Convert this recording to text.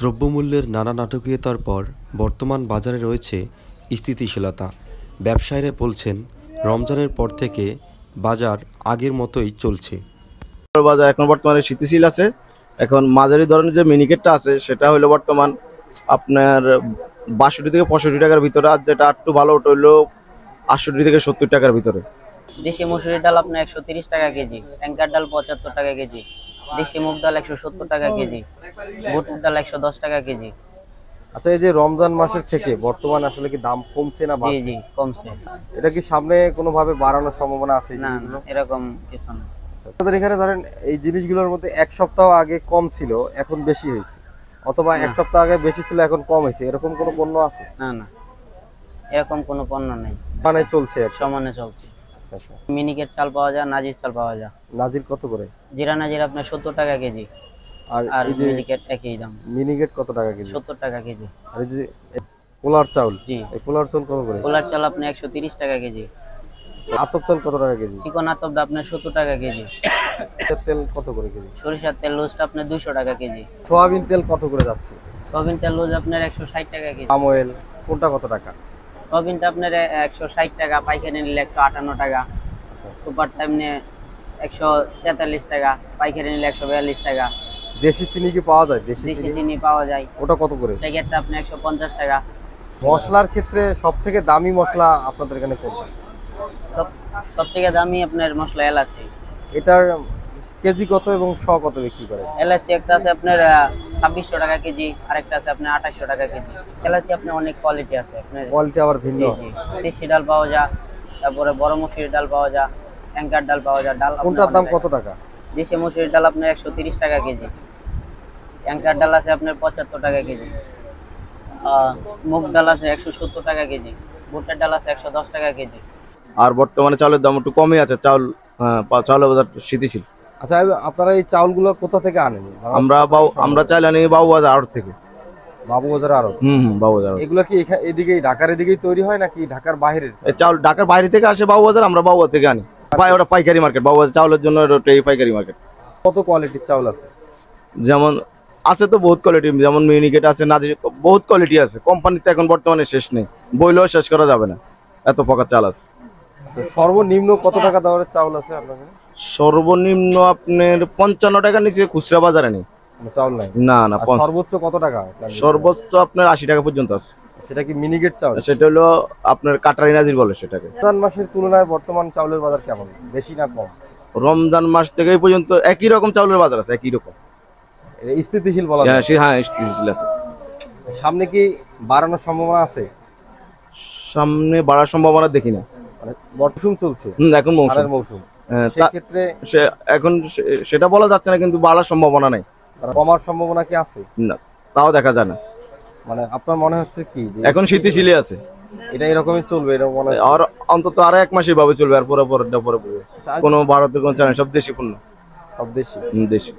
দ্রব্যমূল্যের নানা নাটকীয়তার পর বর্তমান বাজারে রয়েছে স্থিতিশীলতা। ব্যবসায়ীরা বলছেন, রমজানের পর থেকে বাজার আগের মতোই চলছে। বাজার এখন বর্তমানে স্থিতিশীল আছে। এখন মাঝারি ধরনের যে মিনিকেটটা আছে সেটা হলো বর্তমান আপনার ৬২ থেকে ৬৫ টাকার ভিতরে, আর যেটা একটু ভালো ওটা হলো ৬৮ থেকে ৭০ টাকার ভিতরে। দেশি মসুরির ডাল আপনার ১৩০ টাকা কেজি, ট্যাঙ্কার ডাল ৭৫ টাকা কেজি, দেশি মুগ ডাল ১৭০ টাকা কেজি, বুটের ডাল ১১০ টাকা কেজি। আচ্ছা, এই যে রমজান মাসের থেকে বর্তমানে আসলে কি দাম কমছে না জি বাড়ছে? জি কমছে। এটা কি সামনে কোনোভাবে বাড়ানোর সম্ভাবনা আছে? না না, এরকম কিছু না। আপনাদের এখানে ধরেন এই জিনিসগুলোর মধ্যে এক সপ্তাহ আগে কম ছিল, এখন বেশি হয়েছে, অথবা এক সপ্তাহ আগে বেশি ছিল এখন কম হয়েছে, এরকম কোনো পণ্য আছে? না না, এরকম কোনো পণ্য নেই, মানে চলছে সমানে চলছে। আচ্ছা আচ্ছা। মিনিকেট চাল পাওয়া যায়, নাজির চাল পাওয়া যায়। নাজির কত করে? জিরা নাজির আপনার ৭০ টাকা কেজি, আর আর এই যে মিনিকেট একই দাম, মিনিকেট কত টাকা কেজি? ৭০ টাকা কেজি। আর এই যে পোলার চাউল, জি, এই পোলার চাউল কত করে? পোলার চাল আপনার ১৩০ টাকা কেজি। আতপ চাল কত টাকা কেজি? চিকন আতপ আপনার ৭০ টাকা কেজি। তেল কত করে কেজি? সরিষার তেল লুজটা আপনার ২০০ টাকা কেজি। সোয়াবিন তেল কত করে যাচ্ছে? সয়াবিন তেল লুজ আপনার ১৬০ টাকা কেজি। পাম অয়েল কোনটা কত টাকা? সয়াবিনটা আপনার ১৬০ টাকা, পাইকারি নিলে ১৫৮ টাকা, সুপার টাইম নিয়ে ১৪৩ টাকা, পাইকারি নিলে ১৪২ টাকা। দেশি চিনি কি পাওয়া যায়? দেশি দেশি চিনি চিনি পাওয়া যায়, ওটা কত করে? প্যাকেটটা আপনার ১৫০ টাকা। মশলার ক্ষেত্রে সব থেকে দামি মশলা আপনাদের এখানে কোনটা? সব থেকে দামি আপনার মশলা এলাচি। এটার কেজি কত এবং শ কত বিক্রি করে? এলাচি একটা আছে আপনার ২৬০০ টাকা কেজি, আরেকটা আছে আপনার ২৮০০ টাকা কেজি। এলাচি আপনার অনেক কোয়ালিটি আছে আপনার, কোয়ালিটি আবার ভিন্ন জি আছে। জি। দেশি ডাল পাওয়া যায়, তারপরে বড় মসুরির ডাল পাওয়া যায়, ট্যাঙ্কার ডাল পাওয়া যায়। ডাল কোনটার দাম কত টাকা? দেশি মসুরির ডাল আপনার ১৩০ টাকা কেজি, ট্যাঙ্কার ডাল আছে আপনার ৭৫ টাকা কেজি, মুগ ডাল আছে ১৭০ টাকা কেজি, ভুট্টার ডাল আছে ১১০ টাকা কেজি। আর বর্তমানে চাউলের দাম একটু কমই আছে। চাউলের বাজার স্থিতিশীল। আচ্ছা, আপনারা এই চাউলগুলো কোথা থেকে আনেন? আমরা চাইল আনি বাবুবাজার আড়ত থেকে। বাবুবাজার আড়ত? বাবুবাজার। এগুলো কি এদিকেই ঢাকার এদিকেই তৈরি হয় নাকি ঢাকার বাইরের? এই চাউল ঢাকার বাইরে থেকে আসে বাবুবাজার, আমরা বাবুবাজার থেকে আনি। ওটা পাইকারি মার্কেট, বাবুবাজার চাউলের জন্য ওটাই পাইকারি মার্কেট। কত কোয়ালিটির চাউল আছে? যেমন আছে তো বহুত কোয়ালিটি, যেমন মিনিকেট আছে, নাজির, বহুত কোয়ালিটি আছে। কোম্পানিতে এখন বর্তমানে শেষ নেই, বইলেও শেষ করা যাবে না, এত প্রকার চাল আছে। সর্বনিম্ন কত টাকা দামের চাউল আছে আপনাদের? সর্বনিম্ন আপনার ৫৫ টাকার নিচে খুচরা বাজারে নেই, চাউল নাই। না না। সর্বোচ্চ কত টাকা? সর্বোচ্চ আপনার ৮০ টাকা পর্যন্ত আছে। সেটা কি মিনিকেট চাউল? সেটা হলো আপনার কাটারি নাজির বলে সেটাকে। রমজান মাসের তুলনায় বর্তমান চাউলের বাজার কেমন, বেশি না কম? রমজান মাস থেকে এই পর্যন্ত একই রকম চাউলের বাজার আছে, একই রকম। স্থিতিশীল বলা যায়? হ্যাঁ, স্থিতিশীল আছে। সামনে কি বাড়ানোর সম্ভাবনা আছে? সামনে বাড়ার সম্ভাবনা দেখি না। মানে মৌসুম চলছে, এখন মৌসুম, সেক্ষেত্রে এখন সেটা বলা যাচ্ছে না, কিন্তু বাড়ার সম্ভাবনা নাই। কমার সম্ভাবনা কি আছে? না, তাও দেখা যায় না। মানে আপনার মনে হচ্ছে কি এখন স্থিতিশীলই আছে, এটা এরকমই চলবে? এরকম মনে হয় আর অন্তত আরো ১ মাসই ভাবে চলবে, আর পরে কোনো ভারতের কোনো চ্যালেঞ্জ, সব দেশি পণ্য, সব দেশি। দেশি।